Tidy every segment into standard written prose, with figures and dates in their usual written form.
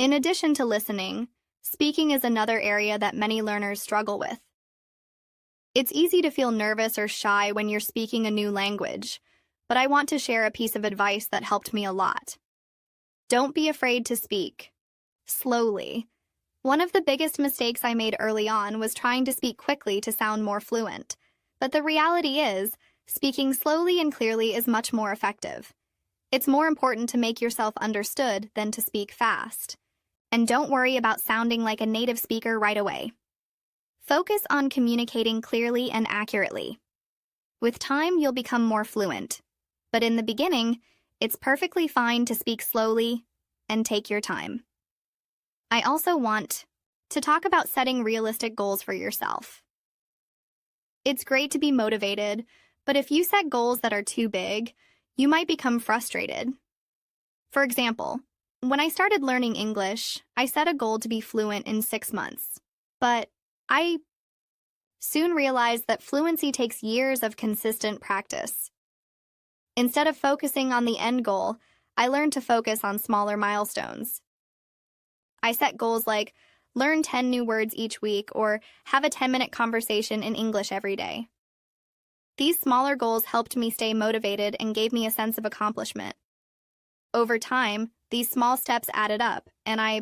In addition to listening, speaking is another area that many learners struggle with. It's easy to feel nervous or shy when you're speaking a new language, but I want to share a piece of advice that helped me a lot. Don't be afraid to speak. Slowly. One of the biggest mistakes I made early on was trying to speak quickly to sound more fluent. But the reality is, speaking slowly and clearly is much more effective. It's more important to make yourself understood than to speak fast. And don't worry about sounding like a native speaker right away. Focus on communicating clearly and accurately. With time, you'll become more fluent. But in the beginning, it's perfectly fine to speak slowly and take your time. I also want to talk about setting realistic goals for yourself. It's great to be motivated, but if you set goals that are too big, you might become frustrated. For example, when I started learning English, I set a goal to be fluent in 6 months. But I soon realized that fluency takes years of consistent practice. Instead of focusing on the end goal, I learned to focus on smaller milestones. I set goals like learn 10 new words each week or have a 10-minute conversation in English every day. These smaller goals helped me stay motivated and gave me a sense of accomplishment. Over time, these small steps added up, and I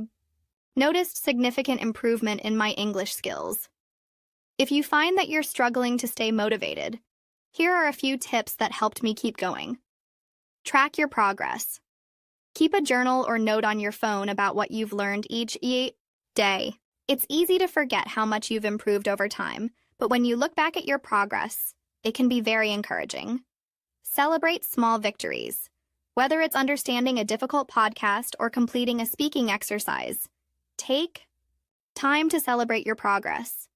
noticed significant improvement in my English skills. If you find that you're struggling to stay motivated, here are a few tips that helped me keep going. Track your progress. Keep a journal or note on your phone about what you've learned each day. It's easy to forget how much you've improved over time, but when you look back at your progress, it can be very encouraging. Celebrate small victories. Whether it's understanding a difficult podcast or completing a speaking exercise, take time to celebrate your progress.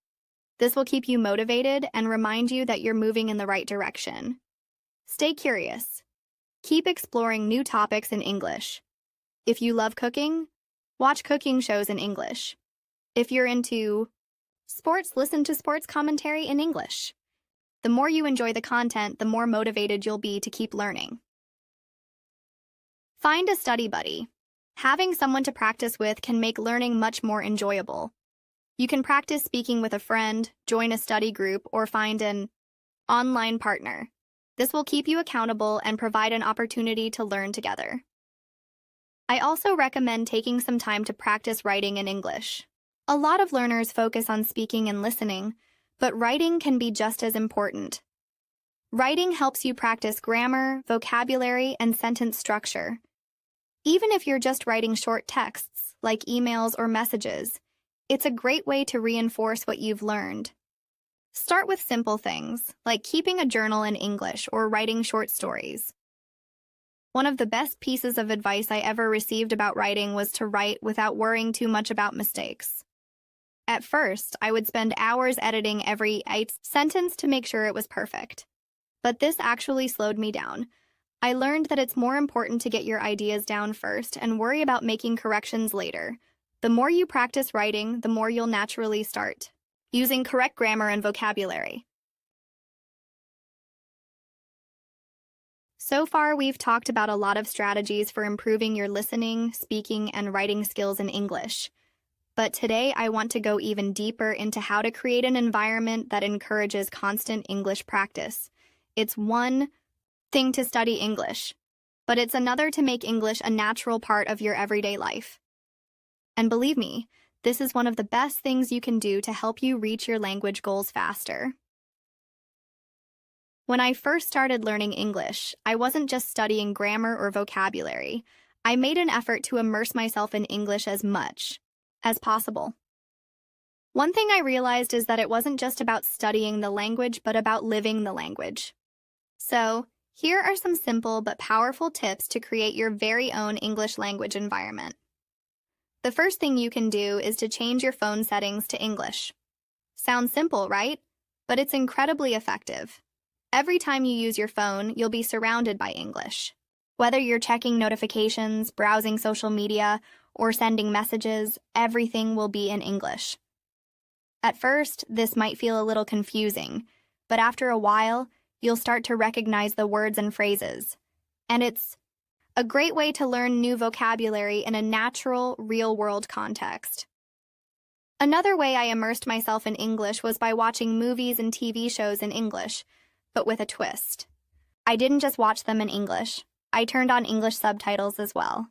This will keep you motivated and remind you that you're moving in the right direction. Stay curious. Keep exploring new topics in English. If you love cooking, watch cooking shows in English. If you're into sports, listen to sports commentary in English. The more you enjoy the content, the more motivated you'll be to keep learning. Find a study buddy. Having someone to practice with can make learning much more enjoyable. You can practice speaking with a friend, join a study group, or find an online partner. This will keep you accountable and provide an opportunity to learn together. I also recommend taking some time to practice writing in English. A lot of learners focus on speaking and listening, but writing can be just as important. Writing helps you practice grammar, vocabulary, and sentence structure. Even if you're just writing short texts, like emails or messages, it's a great way to reinforce what you've learned. Start with simple things, like keeping a journal in English or writing short stories. One of the best pieces of advice I ever received about writing was to write without worrying too much about mistakes. At first, I would spend hours editing every sentence to make sure it was perfect. But this actually slowed me down. I learned that it's more important to get your ideas down first and worry about making corrections later. The more you practice writing, the more you'll naturally start using correct grammar and vocabulary. So far, we've talked about a lot of strategies for improving your listening, speaking, and writing skills in English. But today, I want to go even deeper into how to create an environment that encourages constant English practice. It's one thing to study English, but it's another to make English a natural part of your everyday life. And believe me, this is one of the best things you can do to help you reach your language goals faster. When I first started learning English, I wasn't just studying grammar or vocabulary. I made an effort to immerse myself in English as much as possible. One thing I realized is that it wasn't just about studying the language, but about living the language. So, here are some simple but powerful tips to create your very own English language environment. The first thing you can do is to change your phone settings to English. Sounds simple, right? But it's incredibly effective. Every time you use your phone, you'll be surrounded by English. Whether you're checking notifications, browsing social media, or sending messages, everything will be in English. At first, this might feel a little confusing, but after a while, you'll start to recognize the words and phrases. And it's a great way to learn new vocabulary in a natural, real-world context. Another way I immersed myself in English was by watching movies and TV shows in English, but with a twist. I didn't just watch them in English. I turned on English subtitles as well.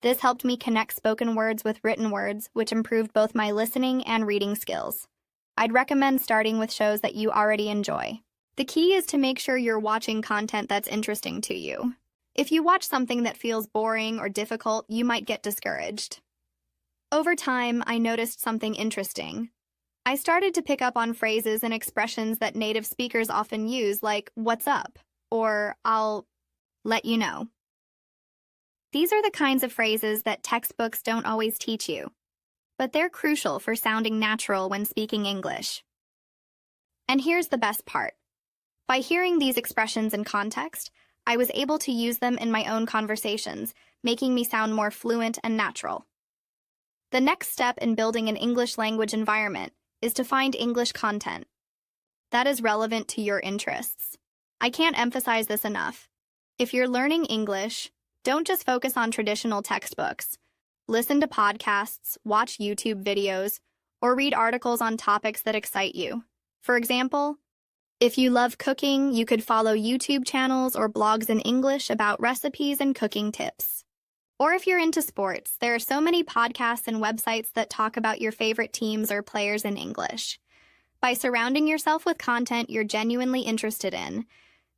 This helped me connect spoken words with written words, which improved both my listening and reading skills. I'd recommend starting with shows that you already enjoy. The key is to make sure you're watching content that's interesting to you. If you watch something that feels boring or difficult, you might get discouraged. Over time, I noticed something interesting. I started to pick up on phrases and expressions that native speakers often use, like, "What's up?" or "I'll let you know." These are the kinds of phrases that textbooks don't always teach you, but they're crucial for sounding natural when speaking English. And here's the best part. By hearing these expressions in context, I was able to use them in my own conversations, making me sound more fluent and natural. The next step in building an English language environment is to find English content that is relevant to your interests. I can't emphasize this enough. If you're learning English, don't just focus on traditional textbooks. Listen to podcasts, watch YouTube videos, or read articles on topics that excite you. For example, if you love cooking, you could follow YouTube channels or blogs in English about recipes and cooking tips. Or if you're into sports, there are so many podcasts and websites that talk about your favorite teams or players in English. By surrounding yourself with content you're genuinely interested in,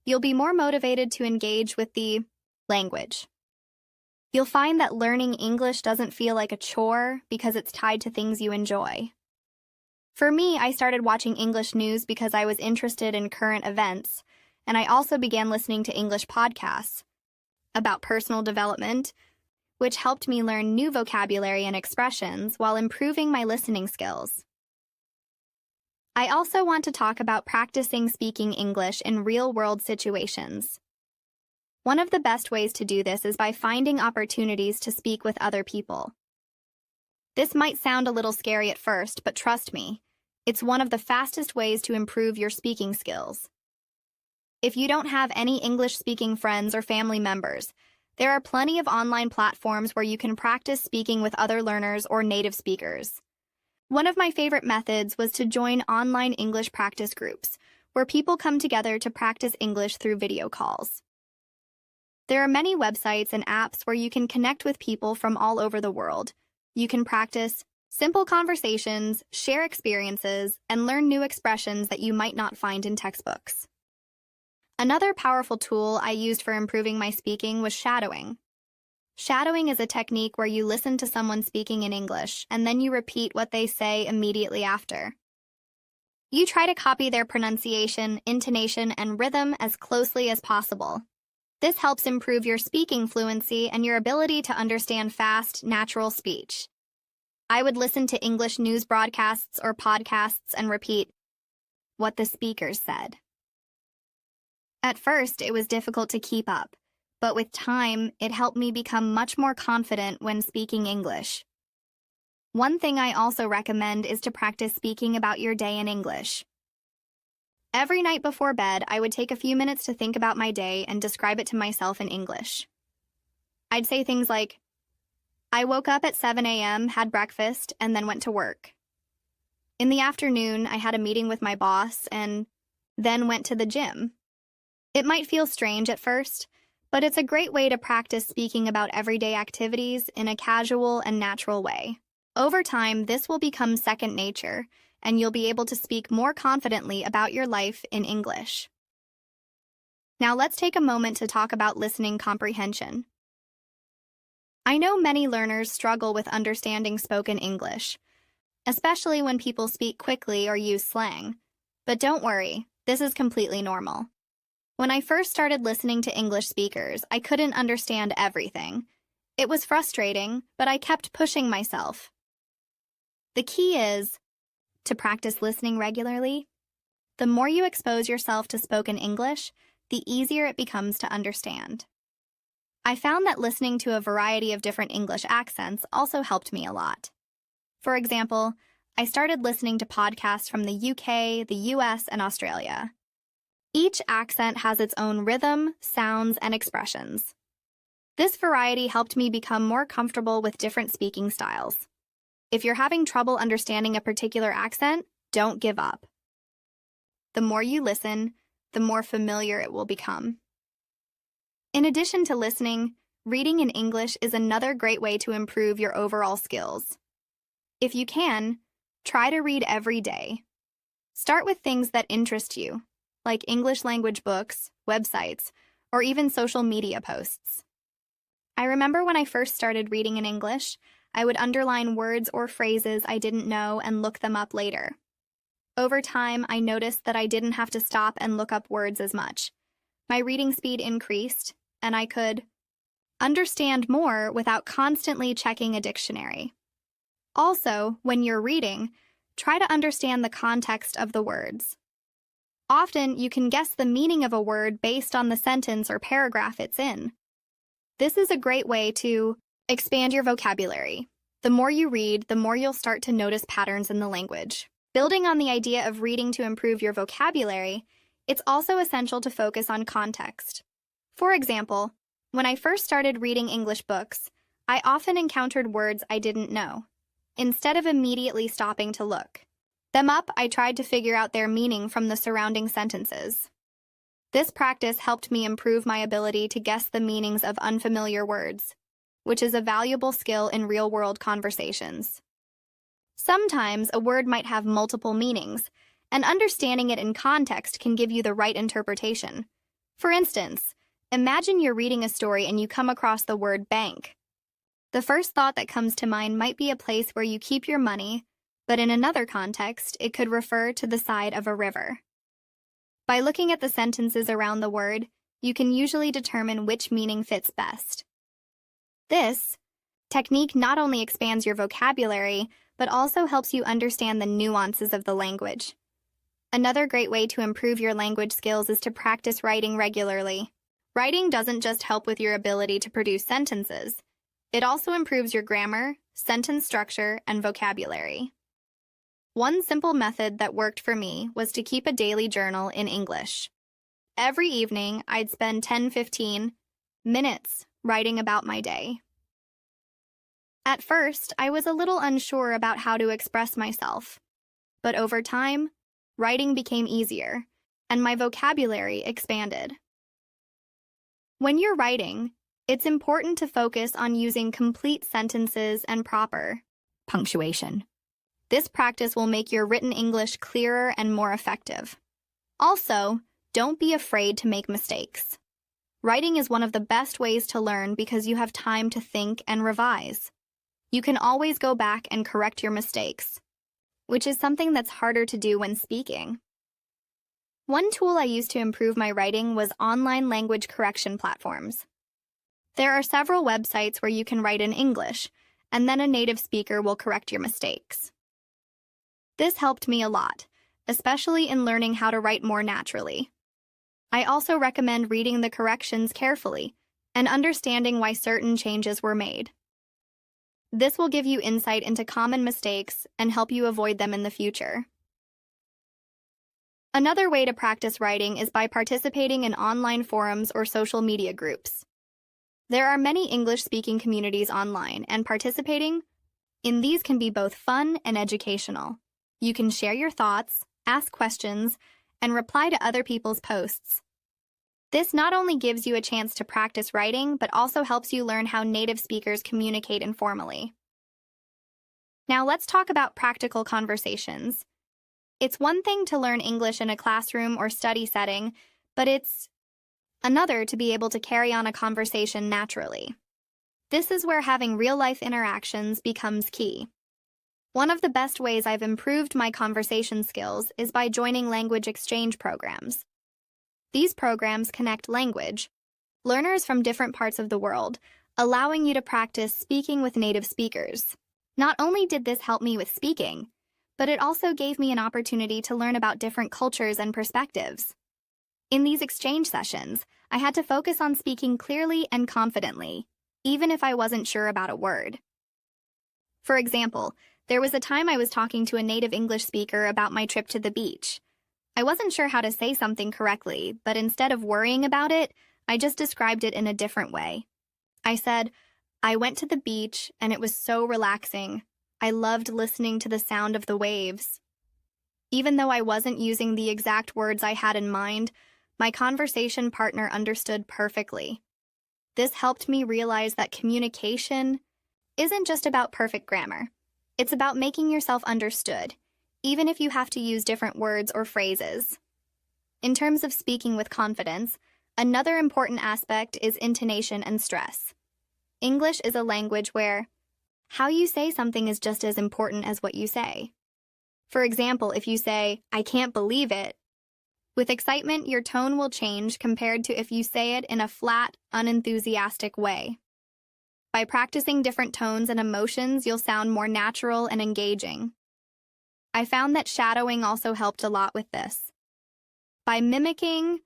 you'll be more motivated to engage with the language. You'll find that learning English doesn't feel like a chore because it's tied to things you enjoy. For me, I started watching English news because I was interested in current events, and I also began listening to English podcasts about personal development, which helped me learn new vocabulary and expressions while improving my listening skills. I also want to talk about practicing speaking English in real-world situations. One of the best ways to do this is by finding opportunities to speak with other people. This might sound a little scary at first, but trust me, it's one of the fastest ways to improve your speaking skills. If you don't have any English-speaking friends or family members, there are plenty of online platforms where you can practice speaking with other learners or native speakers. One of my favorite methods was to join online English practice groups, where people come together to practice English through video calls. There are many websites and apps where you can connect with people from all over the world. You can practice simple conversations, share experiences, and learn new expressions that you might not find in textbooks. Another powerful tool I used for improving my speaking was shadowing. Shadowing is a technique where you listen to someone speaking in English, and then you repeat what they say immediately after. You try to copy their pronunciation, intonation, and rhythm as closely as possible. This helps improve your speaking fluency and your ability to understand fast, natural speech. I would listen to English news broadcasts or podcasts and repeat what the speakers said. At first, it was difficult to keep up, but with time, it helped me become much more confident when speaking English. One thing I also recommend is to practice speaking about your day in English. Every night before bed, I would take a few minutes to think about my day and describe it to myself in English. I'd say things like, I woke up at 7 a.m., had breakfast, and then went to work. In the afternoon, I had a meeting with my boss and then went to the gym. It might feel strange at first, but it's a great way to practice speaking about everyday activities in a casual and natural way. Over time, this will become second nature, and you'll be able to speak more confidently about your life in English. Now let's take a moment to talk about listening comprehension. I know many learners struggle with understanding spoken English, especially when people speak quickly or use slang. But don't worry, this is completely normal. When I first started listening to English speakers, I couldn't understand everything. It was frustrating, but I kept pushing myself. The key is to practice listening regularly. The more you expose yourself to spoken English, the easier it becomes to understand. I found that listening to a variety of different English accents also helped me a lot. For example, I started listening to podcasts from the UK, the US, and Australia. Each accent has its own rhythm, sounds, and expressions. This variety helped me become more comfortable with different speaking styles. If you're having trouble understanding a particular accent, don't give up. The more you listen, the more familiar it will become. In addition to listening, reading in English is another great way to improve your overall skills. If you can, try to read every day. Start with things that interest you, like English language books, websites, or even social media posts. I remember when I first started reading in English, I would underline words or phrases I didn't know and look them up later. Over time, I noticed that I didn't have to stop and look up words as much. My reading speed increased, and I could understand more without constantly checking a dictionary. Also, when you're reading, try to understand the context of the words. Often, you can guess the meaning of a word based on the sentence or paragraph it's in. This is a great way to expand your vocabulary. The more you read, the more you'll start to notice patterns in the language. Building on the idea of reading to improve your vocabulary, it's also essential to focus on context. For example, when I first started reading English books, I often encountered words I didn't know. Instead of immediately stopping to look them up, I tried to figure out their meaning from the surrounding sentences. This practice helped me improve my ability to guess the meanings of unfamiliar words, which is a valuable skill in real-world conversations. Sometimes a word might have multiple meanings, and understanding it in context can give you the right interpretation. For instance, imagine you're reading a story and you come across the word bank. The first thought that comes to mind might be a place where you keep your money, but in another context, it could refer to the side of a river. By looking at the sentences around the word, you can usually determine which meaning fits best. This technique not only expands your vocabulary, but also helps you understand the nuances of the language. Another great way to improve your language skills is to practice writing regularly. Writing doesn't just help with your ability to produce sentences. It also improves your grammar, sentence structure, and vocabulary. One simple method that worked for me was to keep a daily journal in English. Every evening, I'd spend 10-15 minutes writing about my day. At first, I was a little unsure about how to express myself, but over time, writing became easier, and my vocabulary expanded. When you're writing, it's important to focus on using complete sentences and proper punctuation. This practice will make your written English clearer and more effective. Also, don't be afraid to make mistakes. Writing is one of the best ways to learn because you have time to think and revise. You can always go back and correct your mistakes, which is something that's harder to do when speaking. One tool I used to improve my writing was online language correction platforms. There are several websites where you can write in English, and then a native speaker will correct your mistakes. This helped me a lot, especially in learning how to write more naturally. I also recommend reading the corrections carefully and understanding why certain changes were made. This will give you insight into common mistakes and help you avoid them in the future. Another way to practice writing is by participating in online forums or social media groups. There are many English-speaking communities online, and participating in these can be both fun and educational. You can share your thoughts, ask questions, and reply to other people's posts. This not only gives you a chance to practice writing, but also helps you learn how native speakers communicate informally. Now let's talk about practical conversations. It's one thing to learn English in a classroom or study setting, but it's another to be able to carry on a conversation naturally. This is where having real-life interactions becomes key. One of the best ways I've improved my conversation skills is by joining language exchange programs. These programs connect language learners from different parts of the world, allowing you to practice speaking with native speakers. Not only did this help me with speaking, but it also gave me an opportunity to learn about different cultures and perspectives. In these exchange sessions, I had to focus on speaking clearly and confidently, even if I wasn't sure about a word. For example, there was a time I was talking to a native English speaker about my trip to the beach. I wasn't sure how to say something correctly, but instead of worrying about it, I just described it in a different way. I said, I went to the beach and it was so relaxing. I loved listening to the sound of the waves. Even though I wasn't using the exact words I had in mind, my conversation partner understood perfectly. This helped me realize that communication isn't just about perfect grammar. It's about making yourself understood, even if you have to use different words or phrases. In terms of speaking with confidence, another important aspect is intonation and stress. English is a language where how you say something is just as important as what you say. For example, if you say, I can't believe it, with excitement, your tone will change compared to if you say it in a flat, unenthusiastic way. By practicing different tones and emotions, you'll sound more natural and engaging. I found that shadowing also helped a lot with this. By mimicking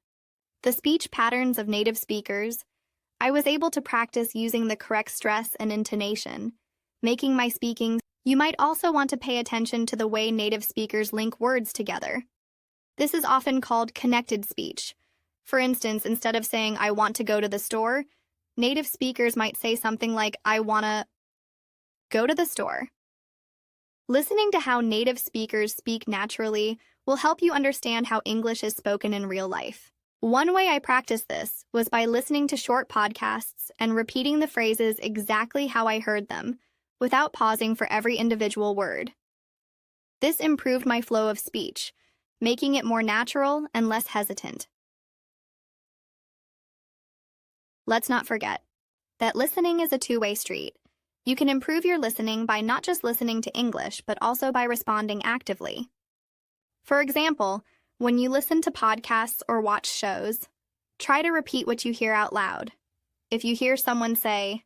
the speech patterns of native speakers, I was able to practice using the correct stress and intonation, making my speaking. You might also want to pay attention to the way native speakers link words together. This is often called connected speech. For instance, instead of saying, I want to go to the store, native speakers might say something like, I want to go to the store. Listening to how native speakers speak naturally will help you understand how English is spoken in real life. One way I practiced this was by listening to short podcasts and repeating the phrases exactly how I heard them, without pausing for every individual word. This improved my flow of speech, making it more natural and less hesitant. Let's not forget that listening is a two-way street. You can improve your listening by not just listening to English, but also by responding actively. For example, when you listen to podcasts or watch shows, try to repeat what you hear out loud. If you hear someone say,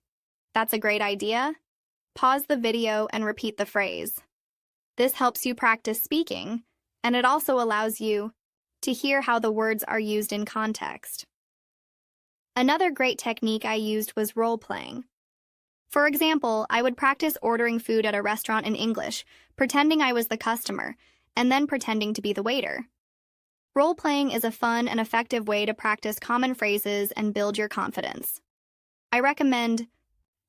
"That's a great idea," pause the video and repeat the phrase. This helps you practice speaking, and it also allows you to hear how the words are used in context. Another great technique I used was role-playing. For example, I would practice ordering food at a restaurant in English, pretending I was the customer, and then pretending to be the waiter. Role-playing is a fun and effective way to practice common phrases and build your confidence. I recommend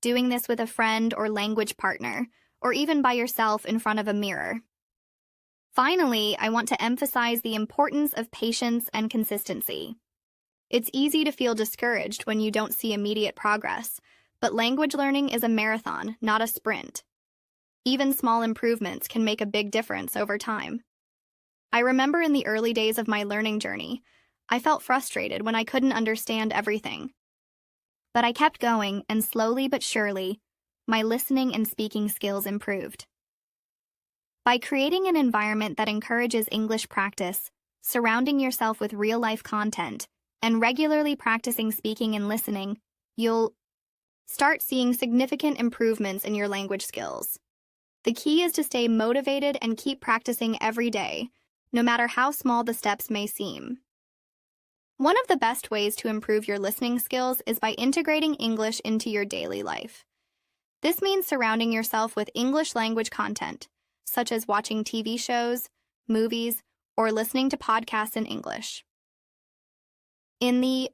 doing this with a friend or language partner, or even by yourself in front of a mirror. Finally, I want to emphasize the importance of patience and consistency. It's easy to feel discouraged when you don't see immediate progress, but language learning is a marathon, not a sprint. Even small improvements can make a big difference over time. I remember in the early days of my learning journey, I felt frustrated when I couldn't understand everything. But I kept going, and slowly but surely, my listening and speaking skills improved. By creating an environment that encourages English practice, surrounding yourself with real-life content, and regularly practicing speaking and listening, you'll start seeing significant improvements in your language skills. The key is to stay motivated and keep practicing every day, no matter how small the steps may seem. One of the best ways to improve your listening skills is by integrating English into your daily life. This means surrounding yourself with English language content, such as watching TV shows, movies, or listening to podcasts in English. In the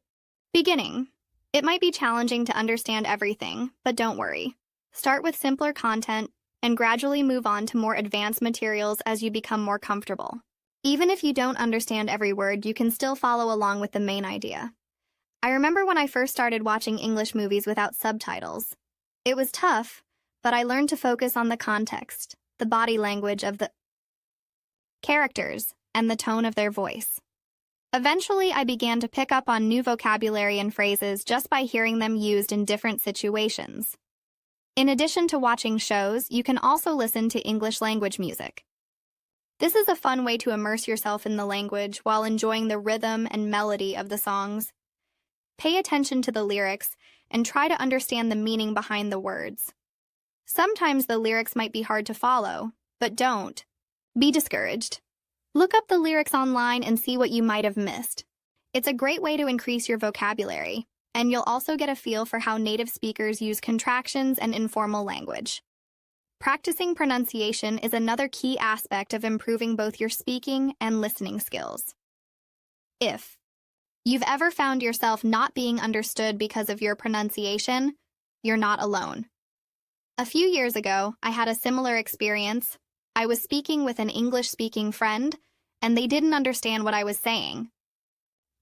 beginning, it might be challenging to understand everything, but don't worry. Start with simpler content and gradually move on to more advanced materials as you become more comfortable. Even if you don't understand every word, you can still follow along with the main idea. I remember when I first started watching English movies without subtitles. It was tough, but I learned to focus on the context, the body language of the characters, and the tone of their voice. Eventually, I began to pick up on new vocabulary and phrases just by hearing them used in different situations. In addition to watching shows, you can also listen to English language music. This is a fun way to immerse yourself in the language while enjoying the rhythm and melody of the songs. Pay attention to the lyrics and try to understand the meaning behind the words. Sometimes the lyrics might be hard to follow, but don't be discouraged. Look up the lyrics online and see what you might have missed. It's a great way to increase your vocabulary, and you'll also get a feel for how native speakers use contractions and informal language. Practicing pronunciation is another key aspect of improving both your speaking and listening skills. If you've ever found yourself not being understood because of your pronunciation, you're not alone. A few years ago, I had a similar experience. I was speaking with an English-speaking friend, and they didn't understand what I was saying.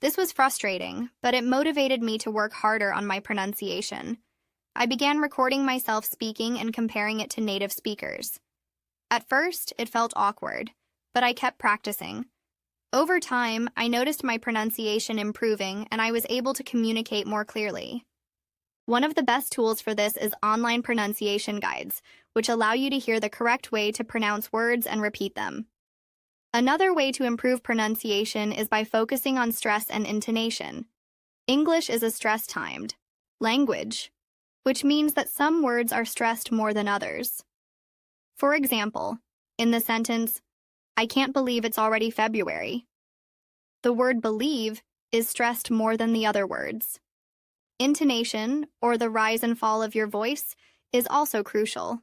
This was frustrating, but it motivated me to work harder on my pronunciation. I began recording myself speaking and comparing it to native speakers. At first, it felt awkward, but I kept practicing. Over time, I noticed my pronunciation improving and I was able to communicate more clearly. One of the best tools for this is online pronunciation guides, which allow you to hear the correct way to pronounce words and repeat them. Another way to improve pronunciation is by focusing on stress and intonation. English is a stress-timed language, which means that some words are stressed more than others. For example, in the sentence, "I can't believe it's already February," the word believe is stressed more than the other words. Intonation, or the rise and fall of your voice, is also crucial.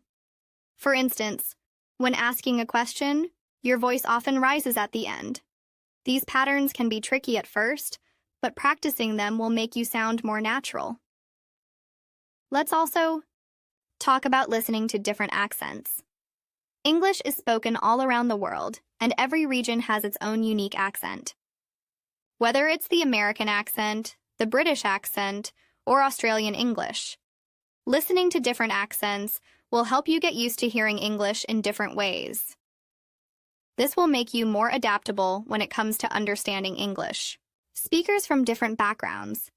For instance, when asking a question, your voice often rises at the end. These patterns can be tricky at first, but practicing them will make you sound more natural. Let's also talk about listening to different accents. English is spoken all around the world, and every region has its own unique accent. Whether it's the American accent, the British accent, or Australian English, listening to different accents will help you get used to hearing English in different ways. This will make you more adaptable when it comes to understanding English. Speakers from different backgrounds.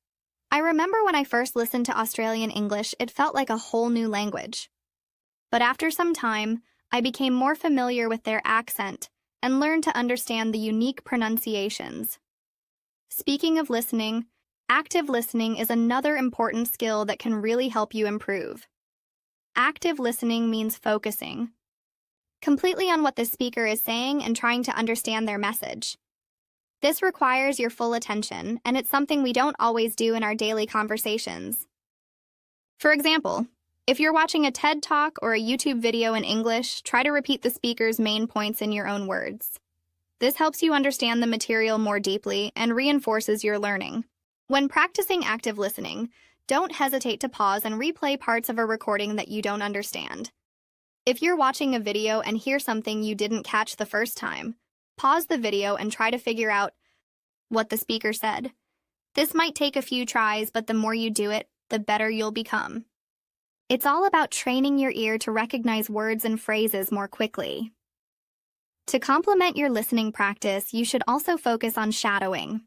I remember when I first listened to Australian English, it felt like a whole new language. But after some time, I became more familiar with their accent and learned to understand the unique pronunciations. Speaking of listening, active listening is another important skill that can really help you improve. Active listening means focusing completely on what the speaker is saying and trying to understand their message. This requires your full attention, and it's something we don't always do in our daily conversations. For example, if you're watching a TED Talk or a YouTube video in English, try to repeat the speaker's main points in your own words. This helps you understand the material more deeply and reinforces your learning. When practicing active listening, don't hesitate to pause and replay parts of a recording that you don't understand. If you're watching a video and hear something you didn't catch the first time, pause the video and try to figure out what the speaker said. This might take a few tries, but the more you do it, the better you'll become. It's all about training your ear to recognize words and phrases more quickly. To complement your listening practice, you should also focus on shadowing.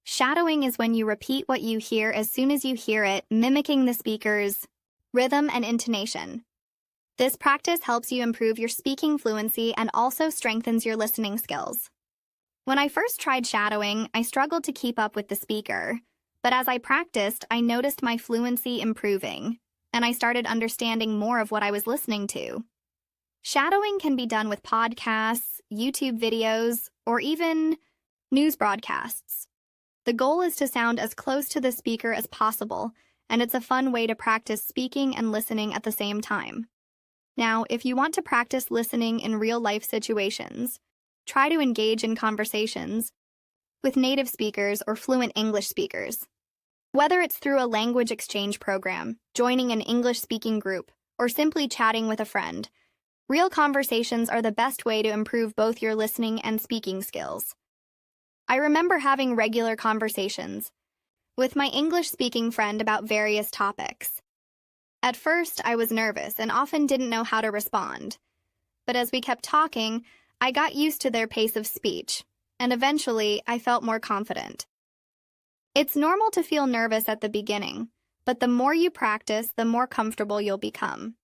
Shadowing is when you repeat what you hear as soon as you hear it, mimicking the speaker's rhythm and intonation. This practice helps you improve your speaking fluency and also strengthens your listening skills. When I first tried shadowing, I struggled to keep up with the speaker, but as I practiced, I noticed my fluency improving, and I started understanding more of what I was listening to. Shadowing can be done with podcasts, YouTube videos, or even news broadcasts. The goal is to sound as close to the speaker as possible, and it's a fun way to practice speaking and listening at the same time. Now, if you want to practice listening in real-life situations, try to engage in conversations with native speakers or fluent English speakers. Whether it's through a language exchange program, joining an English-speaking group, or simply chatting with a friend, real conversations are the best way to improve both your listening and speaking skills. I remember having regular conversations with my English-speaking friend about various topics. At first, I was nervous and often didn't know how to respond. But as we kept talking, I got used to their pace of speech, and eventually I felt more confident. It's normal to feel nervous at the beginning, but the more you practice, the more comfortable you'll become.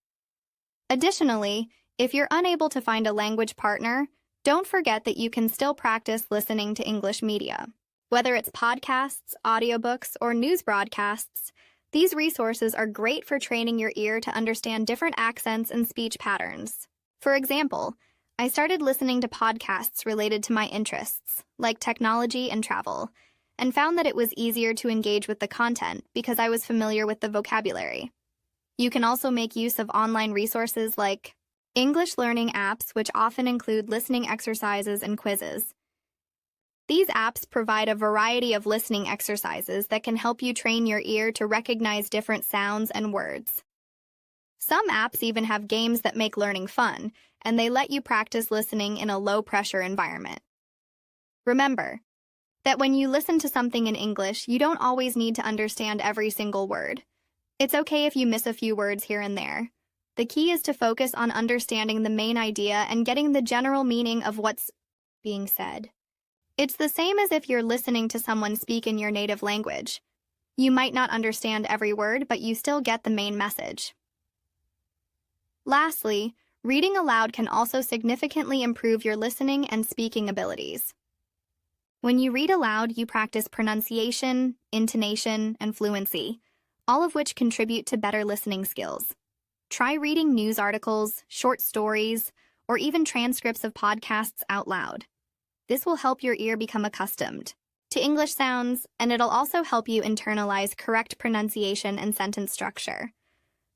Additionally, if you're unable to find a language partner, don't forget that you can still practice listening to English media. Whether it's podcasts, audiobooks, or news broadcasts, these resources are great for training your ear to understand different accents and speech patterns. For example, I started listening to podcasts related to my interests, like technology and travel, and found that it was easier to engage with the content because I was familiar with the vocabulary. You can also make use of online resources like English learning apps, which often include listening exercises and quizzes. These apps provide a variety of listening exercises that can help you train your ear to recognize different sounds and words. Some apps even have games that make learning fun, and they let you practice listening in a low-pressure environment. Remember that when you listen to something in English, you don't always need to understand every single word. It's okay if you miss a few words here and there. The key is to focus on understanding the main idea and getting the general meaning of what's being said. It's the same as if you're listening to someone speak in your native language. You might not understand every word, but you still get the main message. Lastly, reading aloud can also significantly improve your listening and speaking abilities. When you read aloud, you practice pronunciation, intonation, and fluency, all of which contribute to better listening skills. Try reading news articles, short stories, or even transcripts of podcasts out loud. This will help your ear become accustomed to English sounds, and it'll also help you internalize correct pronunciation and sentence structure.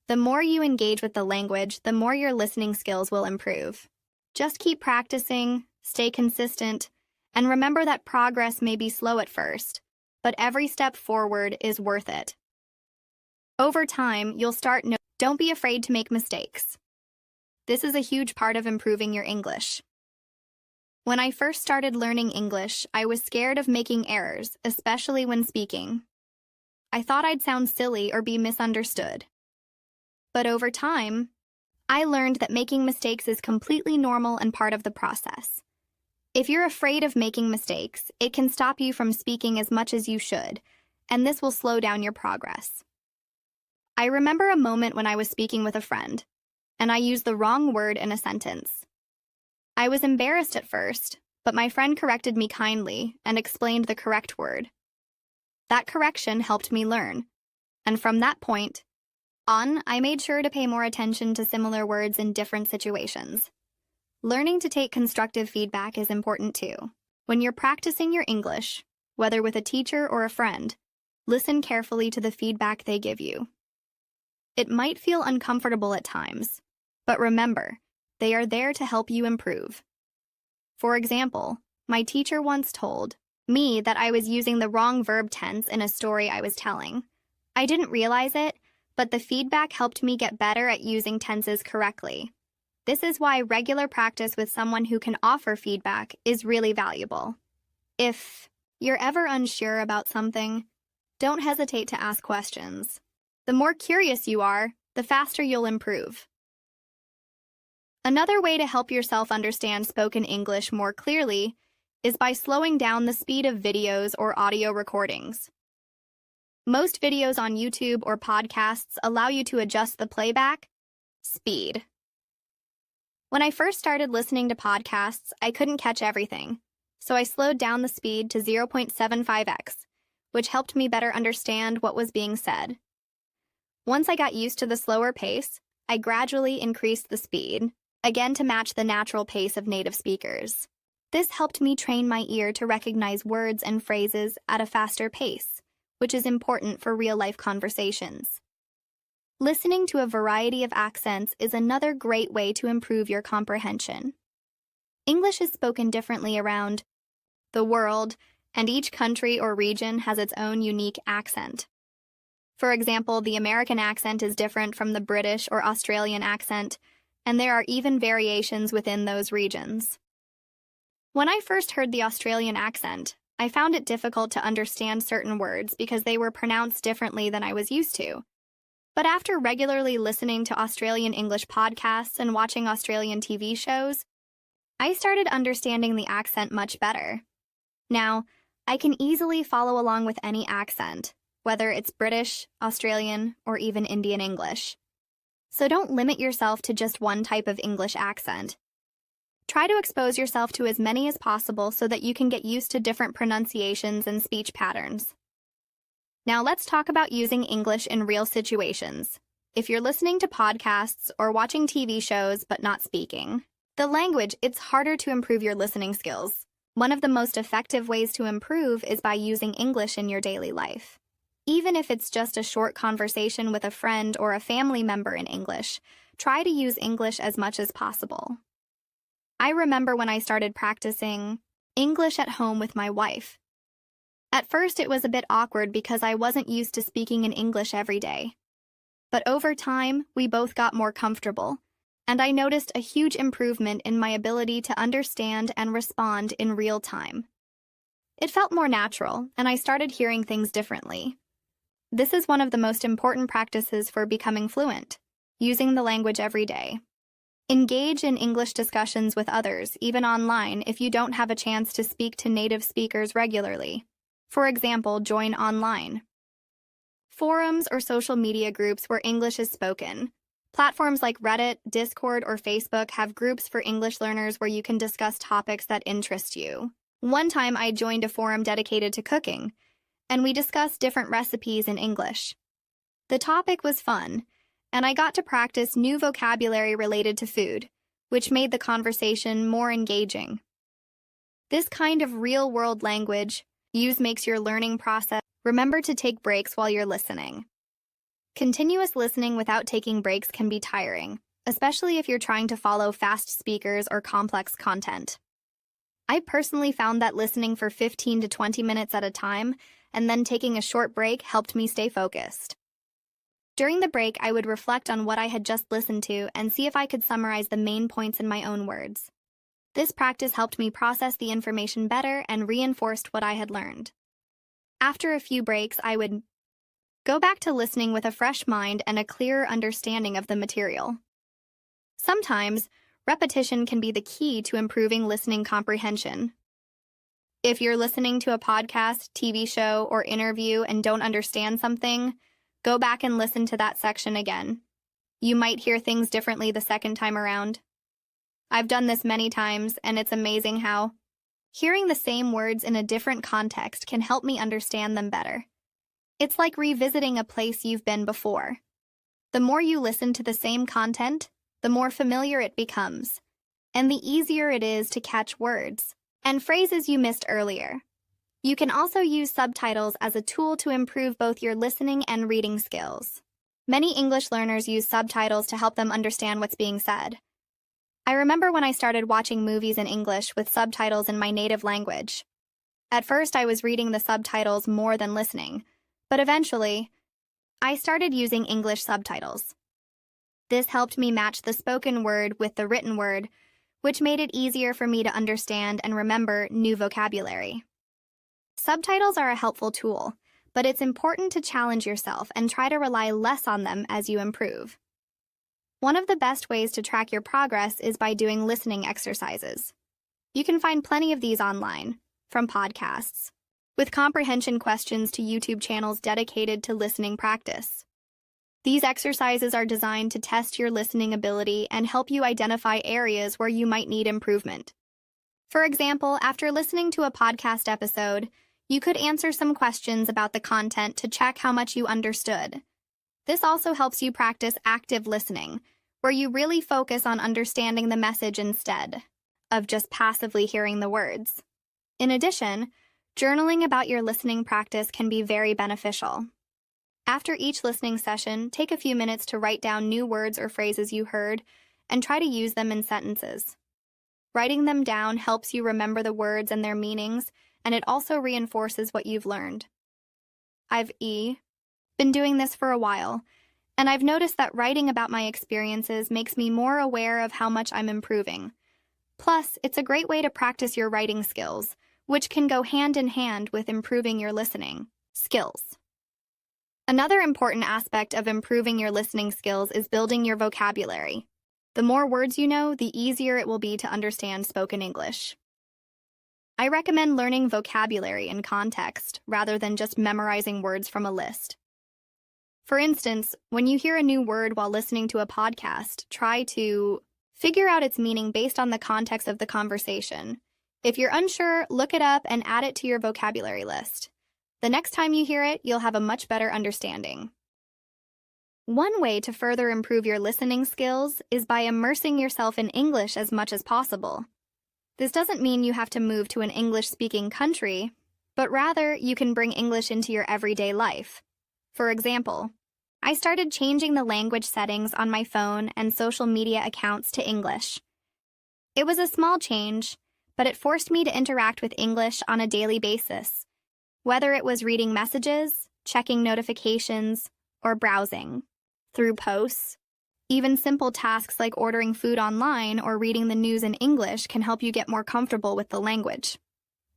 The more you engage with the language, the more your listening skills will improve. Just keep practicing, stay consistent, and remember that progress may be slow at first, but every step forward is worth it. Over time, you'll don't be afraid to make mistakes. This is a huge part of improving your English. When I first started learning English, I was scared of making errors, especially when speaking. I thought I'd sound silly or be misunderstood. But over time, I learned that making mistakes is completely normal and part of the process. If you're afraid of making mistakes, it can stop you from speaking as much as you should, and this will slow down your progress. I remember a moment when I was speaking with a friend, and I used the wrong word in a sentence. I was embarrassed at first, but my friend corrected me kindly and explained the correct word. That correction helped me learn, and from that point on, I made sure to pay more attention to similar words in different situations. Learning to take constructive feedback is important too. When you're practicing your English, whether with a teacher or a friend, listen carefully to the feedback they give you. It might feel uncomfortable at times, but remember, they are there to help you improve. For example, my teacher once told me that I was using the wrong verb tense in a story I was telling. I didn't realize it, but the feedback helped me get better at using tenses correctly. This is why regular practice with someone who can offer feedback is really valuable. If you're ever unsure about something, don't hesitate to ask questions. The more curious you are, the faster you'll improve. Another way to help yourself understand spoken English more clearly is by slowing down the speed of videos or audio recordings. Most videos on YouTube or podcasts allow you to adjust the playback speed. When I first started listening to podcasts, I couldn't catch everything, so I slowed down the speed to 0.75x, which helped me better understand what was being said. Once I got used to the slower pace, I gradually increased the speed, again to match the natural pace of native speakers. This helped me train my ear to recognize words and phrases at a faster pace, which is important for real-life conversations. Listening to a variety of accents is another great way to improve your comprehension. English is spoken differently around the world, and each country or region has its own unique accent. For example, the American accent is different from the British or Australian accent, and there are even variations within those regions. When I first heard the Australian accent, I found it difficult to understand certain words because they were pronounced differently than I was used to. But after regularly listening to Australian English podcasts and watching Australian TV shows, I started understanding the accent much better. Now, I can easily follow along with any accent, whether it's British, Australian, or even Indian English. So don't limit yourself to just one type of English accent. Try to expose yourself to as many as possible so that you can get used to different pronunciations and speech patterns. Now let's talk about using English in real situations. If you're listening to podcasts or watching TV shows but not speaking the language, it's harder to improve your listening skills. One of the most effective ways to improve is by using English in your daily life. Even if it's just a short conversation with a friend or a family member in English, try to use English as much as possible. I remember when I started practicing English at home with my wife. At first, it was a bit awkward because I wasn't used to speaking in English every day. But over time, we both got more comfortable, and I noticed a huge improvement in my ability to understand and respond in real time. It felt more natural, and I started hearing things differently. This is one of the most important practices for becoming fluent, using the language every day. Engage in English discussions with others, even online, if you don't have a chance to speak to native speakers regularly. For example, join online forums or social media groups where English is spoken. Platforms like Reddit, Discord, or Facebook have groups for English learners where you can discuss topics that interest you. One time I joined a forum dedicated to cooking, and we discussed different recipes in English. The topic was fun, and I got to practice new vocabulary related to food, which made the conversation more engaging. This kind of real-world language use makes your learning process. Remember to take breaks while you're listening. Continuous listening without taking breaks can be tiring, especially if you're trying to follow fast speakers or complex content. I personally found that listening for 15 to 20 minutes at a time and then taking a short break helped me stay focused. During the break, I would reflect on what I had just listened to and see if I could summarize the main points in my own words. This practice helped me process the information better and reinforced what I had learned. After a few breaks, I would go back to listening with a fresh mind and a clearer understanding of the material. Sometimes, repetition can be the key to improving listening comprehension. If you're listening to a podcast, TV show, or interview and don't understand something, go back and listen to that section again. You might hear things differently the second time around. I've done this many times, and it's amazing how hearing the same words in a different context can help me understand them better. It's like revisiting a place you've been before. The more you listen to the same content, the more familiar it becomes, and the easier it is to catch words and phrases you missed earlier. You can also use subtitles as a tool to improve both your listening and reading skills. Many English learners use subtitles to help them understand what's being said. I remember when I started watching movies in English with subtitles in my native language. At first, I was reading the subtitles more than listening, but eventually, I started using English subtitles. This helped me match the spoken word with the written word, which made it easier for me to understand and remember new vocabulary. Subtitles are a helpful tool, but it's important to challenge yourself and try to rely less on them as you improve. One of the best ways to track your progress is by doing listening exercises. You can find plenty of these online, from podcasts, with comprehension questions to YouTube channels dedicated to listening practice. These exercises are designed to test your listening ability and help you identify areas where you might need improvement. For example, after listening to a podcast episode, you could answer some questions about the content to check how much you understood. This also helps you practice active listening, where you really focus on understanding the message instead of just passively hearing the words. In addition, journaling about your listening practice can be very beneficial. After each listening session, take a few minutes to write down new words or phrases you heard and try to use them in sentences. Writing them down helps you remember the words and their meanings, and it also reinforces what you've learned. I've been doing this for a while, and I've noticed that writing about my experiences makes me more aware of how much I'm improving. Plus, it's a great way to practice your writing skills, which can go hand in hand with improving your listening skills. Another important aspect of improving your listening skills is building your vocabulary. The more words you know, the easier it will be to understand spoken English. I recommend learning vocabulary in context rather than just memorizing words from a list. For instance, when you hear a new word while listening to a podcast, try to figure out its meaning based on the context of the conversation. If you're unsure, look it up and add it to your vocabulary list. The next time you hear it, you'll have a much better understanding. One way to further improve your listening skills is by immersing yourself in English as much as possible. This doesn't mean you have to move to an English-speaking country, but rather you can bring English into your everyday life. For example, I started changing the language settings on my phone and social media accounts to English. It was a small change, but it forced me to interact with English on a daily basis, whether it was reading messages, checking notifications, or browsing through posts. Even simple tasks like ordering food online or reading the news in English can help you get more comfortable with the language.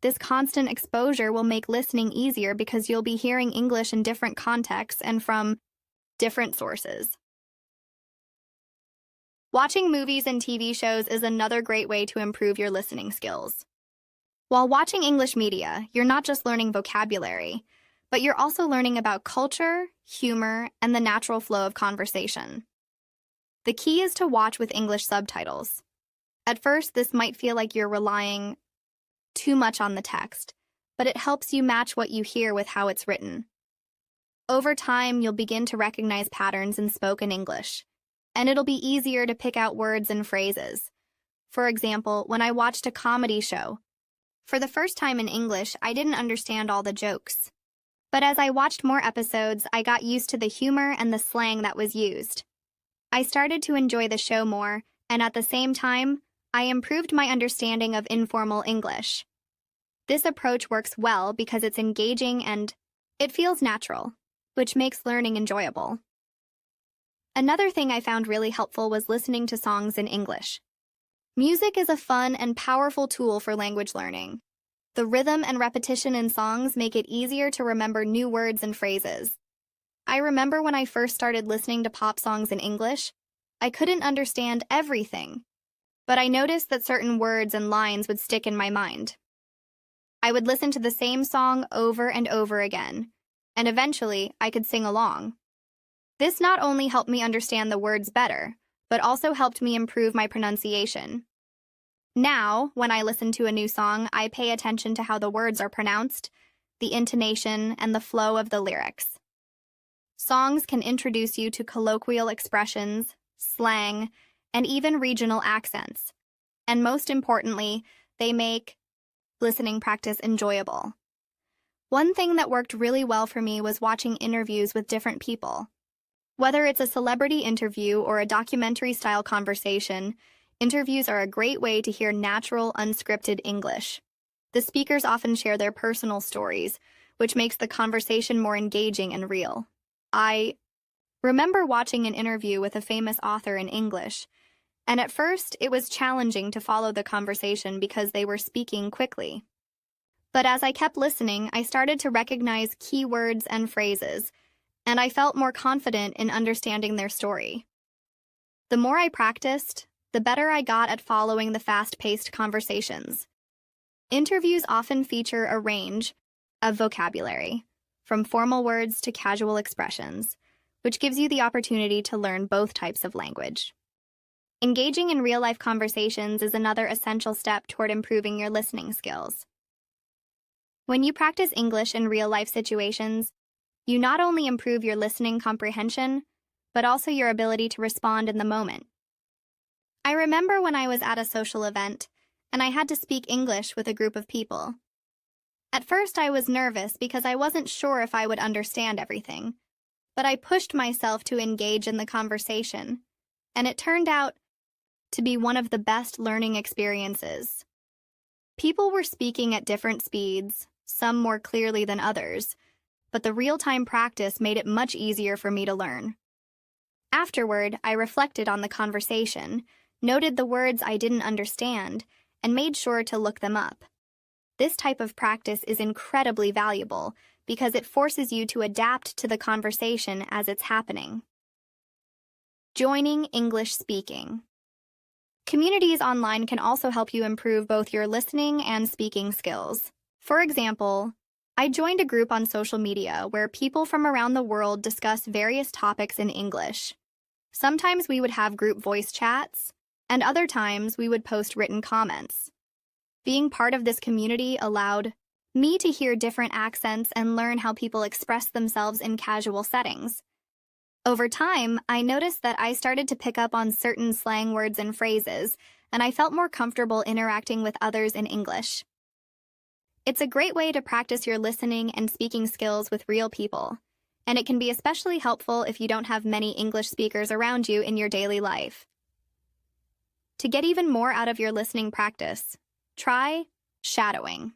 This constant exposure will make listening easier because you'll be hearing English in different contexts and from different sources. Watching movies and TV shows is another great way to improve your listening skills. While watching English media, you're not just learning vocabulary, but you're also learning about culture, humor, and the natural flow of conversation. The key is to watch with English subtitles. At first, this might feel like you're relying too much on the text, but it helps you match what you hear with how it's written. Over time, you'll begin to recognize patterns in spoken English, and it'll be easier to pick out words and phrases. For example, when I watched a comedy show, for the first time in English, I didn't understand all the jokes. But as I watched more episodes, I got used to the humor and the slang that was used. I started to enjoy the show more, and at the same time, I improved my understanding of informal English. This approach works well because it's engaging and it feels natural, which makes learning enjoyable. Another thing I found really helpful was listening to songs in English. Music is a fun and powerful tool for language learning. The rhythm and repetition in songs make it easier to remember new words and phrases. I remember when I first started listening to pop songs in English, I couldn't understand everything, but I noticed that certain words and lines would stick in my mind. I would listen to the same song over and over again, and eventually I could sing along. This not only helped me understand the words better, but also helped me improve my pronunciation. Now, when I listen to a new song, I pay attention to how the words are pronounced, the intonation, and the flow of the lyrics. Songs can introduce you to colloquial expressions, slang, and even regional accents. And most importantly, they make listening practice enjoyable. One thing that worked really well for me was watching interviews with different people. Whether it's a celebrity interview or a documentary-style conversation, interviews are a great way to hear natural, unscripted English. The speakers often share their personal stories, which makes the conversation more engaging and real. I remember watching an interview with a famous author in English, and at first it was challenging to follow the conversation because they were speaking quickly. But as I kept listening, I started to recognize key words and phrases, and I felt more confident in understanding their story. The more I practiced, the better I got at following the fast-paced conversations. Interviews often feature a range of vocabulary, from formal words to casual expressions, which gives you the opportunity to learn both types of language. Engaging in real-life conversations is another essential step toward improving your listening skills. When you practice English in real-life situations, you not only improve your listening comprehension, but also your ability to respond in the moment. I remember when I was at a social event, and I had to speak English with a group of people. At first, I was nervous because I wasn't sure if I would understand everything, but I pushed myself to engage in the conversation, and it turned out to be one of the best learning experiences. People were speaking at different speeds, some more clearly than others, but the real-time practice made it much easier for me to learn. Afterward, I reflected on the conversation, noted the words I didn't understand, and made sure to look them up. This type of practice is incredibly valuable because it forces you to adapt to the conversation as it's happening. Joining English speaking. Communities online can also help you improve both your listening and speaking skills. For example, I joined a group on social media where people from around the world discuss various topics in English. Sometimes we would have group voice chats, and other times we would post written comments. Being part of this community allowed me to hear different accents and learn how people express themselves in casual settings. Over time, I noticed that I started to pick up on certain slang words and phrases, and I felt more comfortable interacting with others in English. It's a great way to practice your listening and speaking skills with real people, and it can be especially helpful if you don't have many English speakers around you in your daily life. To get even more out of your listening practice, Try shadowing.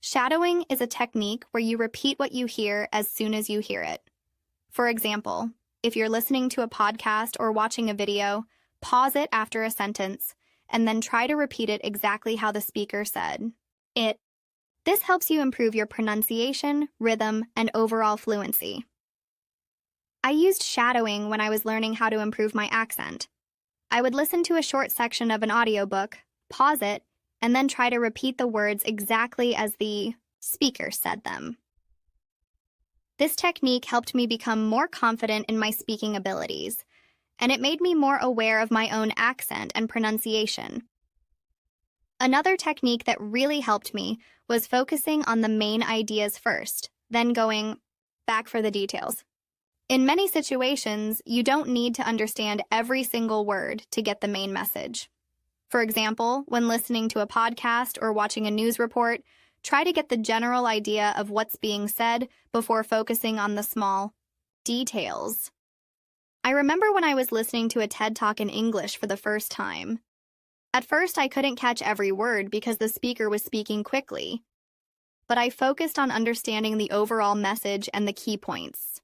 Shadowing is a technique where you repeat what you hear as soon as you hear it. For example, if you're listening to a podcast or watching a video, pause it after a sentence and then try to repeat it exactly how the speaker said it. This helps you improve your pronunciation, rhythm, and overall fluency. I used shadowing when I was learning how to improve my accent. I would listen to a short section of an audiobook, pause it, and then try to repeat the words exactly as the speaker said them. This technique helped me become more confident in my speaking abilities, and it made me more aware of my own accent and pronunciation. Another technique that really helped me was focusing on the main ideas first, then going back for the details. In many situations, you don't need to understand every single word to get the main message. For example, when listening to a podcast or watching a news report, try to get the general idea of what's being said before focusing on the small details. I remember when I was listening to a TED Talk in English for the first time. At first, I couldn't catch every word because the speaker was speaking quickly, but I focused on understanding the overall message and the key points.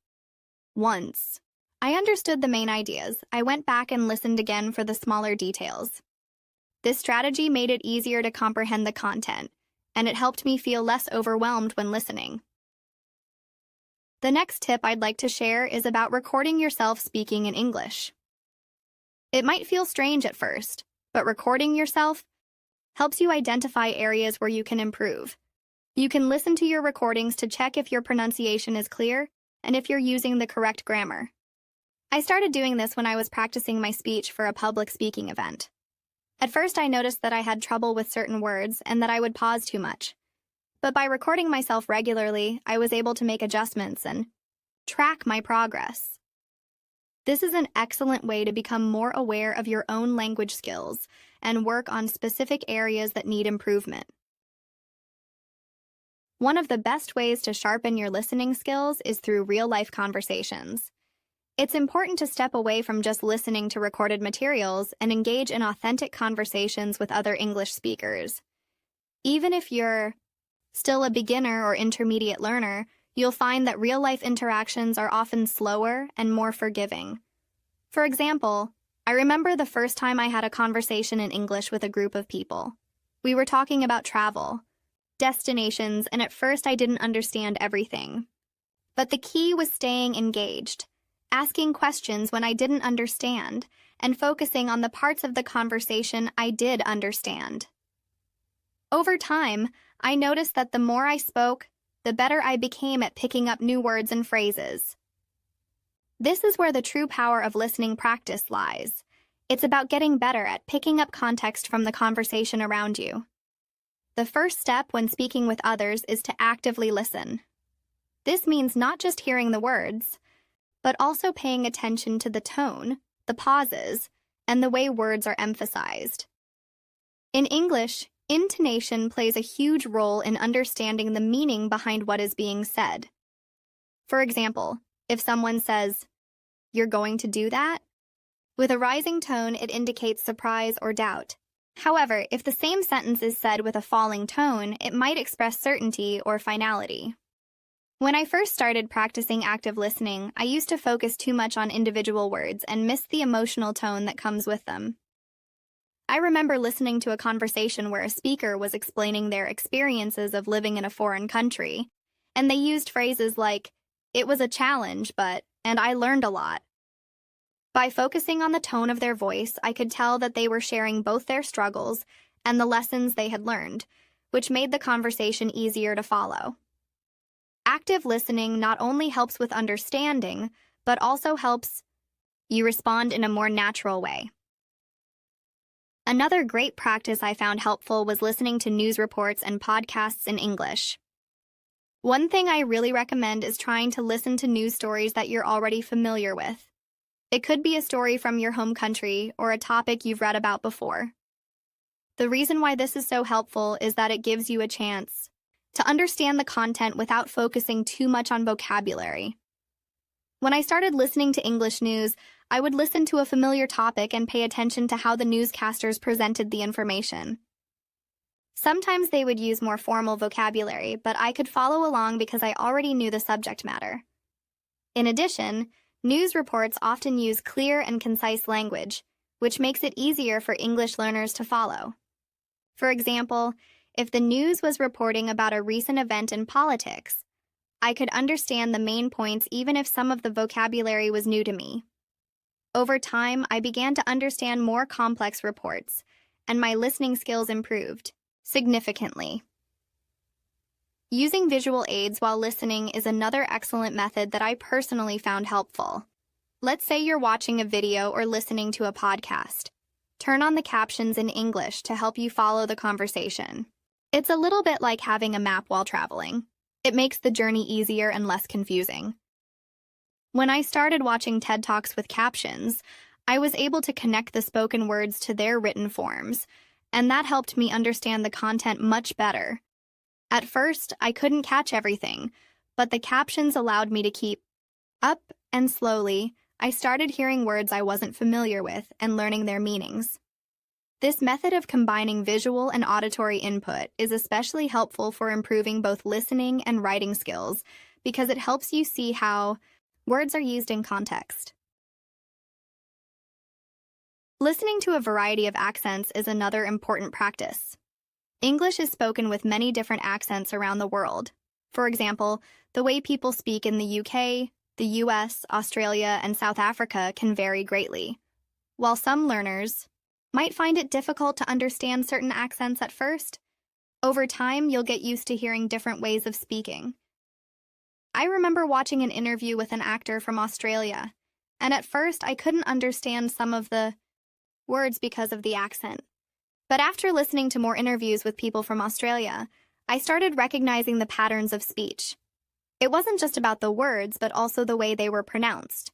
Once I understood the main ideas, I went back and listened again for the smaller details. This strategy made it easier to comprehend the content, and it helped me feel less overwhelmed when listening. The next tip I'd like to share is about recording yourself speaking in English. It might feel strange at first, but recording yourself helps you identify areas where you can improve. You can listen to your recordings to check if your pronunciation is clear and if you're using the correct grammar. I started doing this when I was practicing my speech for a public speaking event. At first, I noticed that I had trouble with certain words and that I would pause too much. But by recording myself regularly, I was able to make adjustments and track my progress. This is an excellent way to become more aware of your own language skills and work on specific areas that need improvement. One of the best ways to sharpen your listening skills is through real-life conversations. It's important to step away from just listening to recorded materials and engage in authentic conversations with other English speakers. Even if you're still a beginner or intermediate learner, you'll find that real-life interactions are often slower and more forgiving. For example, I remember the first time I had a conversation in English with a group of people. We were talking about travel, destinations, and at first I didn't understand everything. But the key was staying engaged, asking questions when I didn't understand, and focusing on the parts of the conversation I did understand. Over time, I noticed that the more I spoke, the better I became at picking up new words and phrases. This is where the true power of listening practice lies. It's about getting better at picking up context from the conversation around you. The first step when speaking with others is to actively listen. This means not just hearing the words, but also paying attention to the tone, the pauses, and the way words are emphasized. In English, intonation plays a huge role in understanding the meaning behind what is being said. For example, if someone says, "You're going to do that?" with a rising tone, it indicates surprise or doubt. However, if the same sentence is said with a falling tone, it might express certainty or finality. When I first started practicing active listening, I used to focus too much on individual words and miss the emotional tone that comes with them. I remember listening to a conversation where a speaker was explaining their experiences of living in a foreign country, and they used phrases like, "It was a challenge, and I learned a lot." By focusing on the tone of their voice, I could tell that they were sharing both their struggles and the lessons they had learned, which made the conversation easier to follow. Active listening not only helps with understanding, but also helps you respond in a more natural way. Another great practice I found helpful was listening to news reports and podcasts in English. One thing I really recommend is trying to listen to news stories that you're already familiar with. It could be a story from your home country or a topic you've read about before. The reason why this is so helpful is that it gives you a chance to understand the content without focusing too much on vocabulary. When I started listening to English news, I would listen to a familiar topic and pay attention to how the newscasters presented the information. Sometimes they would use more formal vocabulary, but I could follow along because I already knew the subject matter. In addition, news reports often use clear and concise language, which makes it easier for English learners to follow. For example, if the news was reporting about a recent event in politics, I could understand the main points even if some of the vocabulary was new to me. Over time, I began to understand more complex reports, and my listening skills improved significantly. Using visual aids while listening is another excellent method that I personally found helpful. Let's say you're watching a video or listening to a podcast. Turn on the captions in English to help you follow the conversation. It's a little bit like having a map while traveling. It makes the journey easier and less confusing. When I started watching TED Talks with captions, I was able to connect the spoken words to their written forms, and that helped me understand the content much better. At first, I couldn't catch everything, but the captions allowed me to keep up, and slowly, I started hearing words I wasn't familiar with and learning their meanings. This method of combining visual and auditory input is especially helpful for improving both listening and writing skills because it helps you see how words are used in context. Listening to a variety of accents is another important practice. English is spoken with many different accents around the world. For example, the way people speak in the UK, the US, Australia, and South Africa can vary greatly. While some learners might find it difficult to understand certain accents at first, over time you'll get used to hearing different ways of speaking. I remember watching an interview with an actor from Australia, and at first I couldn't understand some of the words because of the accent. But after listening to more interviews with people from Australia, I started recognizing the patterns of speech. It wasn't just about the words, but also the way they were pronounced.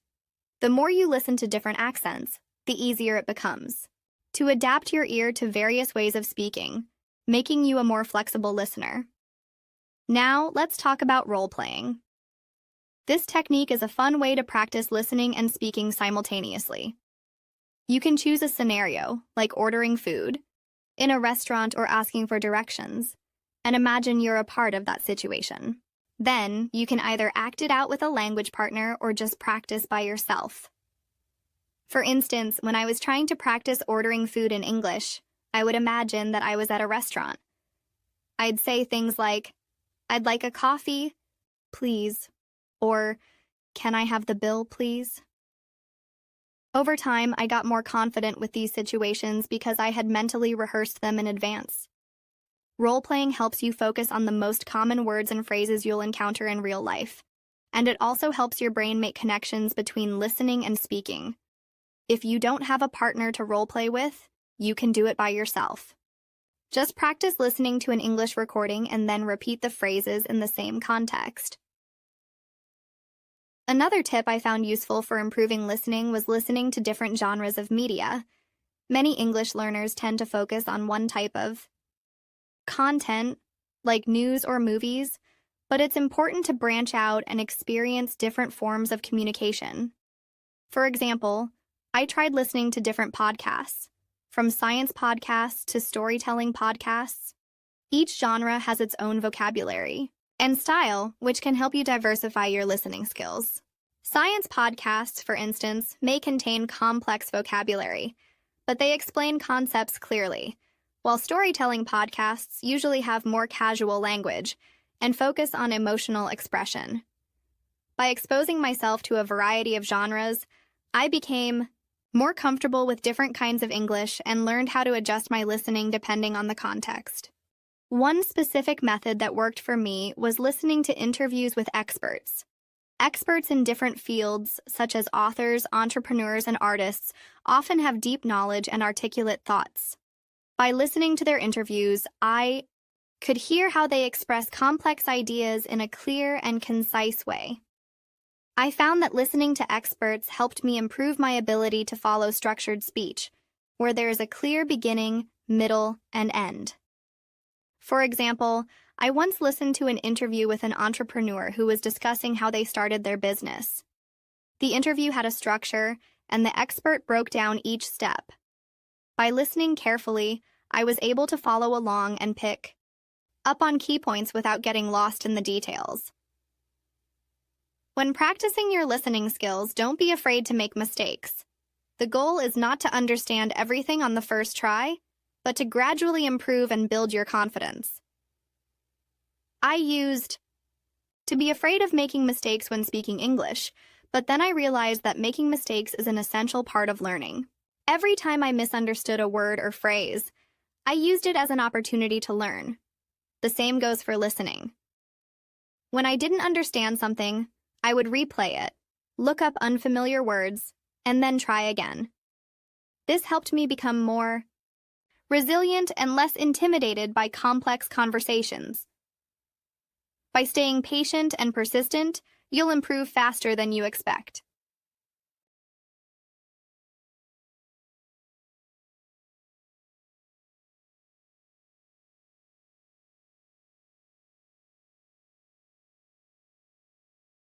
The more you listen to different accents, the easier it becomes to adapt your ear to various ways of speaking, making you a more flexible listener. Now, let's talk about role-playing. This technique is a fun way to practice listening and speaking simultaneously. You can choose a scenario, like ordering food, in a restaurant or asking for directions, and imagine you're a part of that situation. Then, you can either act it out with a language partner or just practice by yourself. For instance, when I was trying to practice ordering food in English, I would imagine that I was at a restaurant. I'd say things like, "I'd like a coffee, please," or "Can I have the bill, please?" Over time, I got more confident with these situations because I had mentally rehearsed them in advance. Role-playing helps you focus on the most common words and phrases you'll encounter in real life, and it also helps your brain make connections between listening and speaking. If you don't have a partner to role-play with, you can do it by yourself. Just practice listening to an English recording and then repeat the phrases in the same context. Another tip I found useful for improving listening was listening to different genres of media. Many English learners tend to focus on one type of content, like news or movies, but it's important to branch out and experience different forms of communication. For example, I tried listening to different podcasts, from science podcasts to storytelling podcasts. Each genre has its own vocabulary and style, which can help you diversify your listening skills. Science podcasts, for instance, may contain complex vocabulary, but they explain concepts clearly, while storytelling podcasts usually have more casual language and focus on emotional expression. By exposing myself to a variety of genres, I became more comfortable with different kinds of English and learned how to adjust my listening depending on the context. One specific method that worked for me was listening to interviews with experts. Experts in different fields, such as authors, entrepreneurs, and artists, often have deep knowledge and articulate thoughts. By listening to their interviews, I could hear how they express complex ideas in a clear and concise way. I found that listening to experts helped me improve my ability to follow structured speech, where there is a clear beginning, middle, and end. For example, I once listened to an interview with an entrepreneur who was discussing how they started their business. The interview had a structure, and the expert broke down each step. By listening carefully, I was able to follow along and pick up on key points without getting lost in the details. When practicing your listening skills, don't be afraid to make mistakes. The goal is not to understand everything on the first try, but to gradually improve and build your confidence. I used to be afraid of making mistakes when speaking English, but then I realized that making mistakes is an essential part of learning. Every time I misunderstood a word or phrase, I used it as an opportunity to learn. The same goes for listening. When I didn't understand something, I would replay it, look up unfamiliar words, and then try again. This helped me become more resilient and less intimidated by complex conversations. By staying patient and persistent, you'll improve faster than you expect.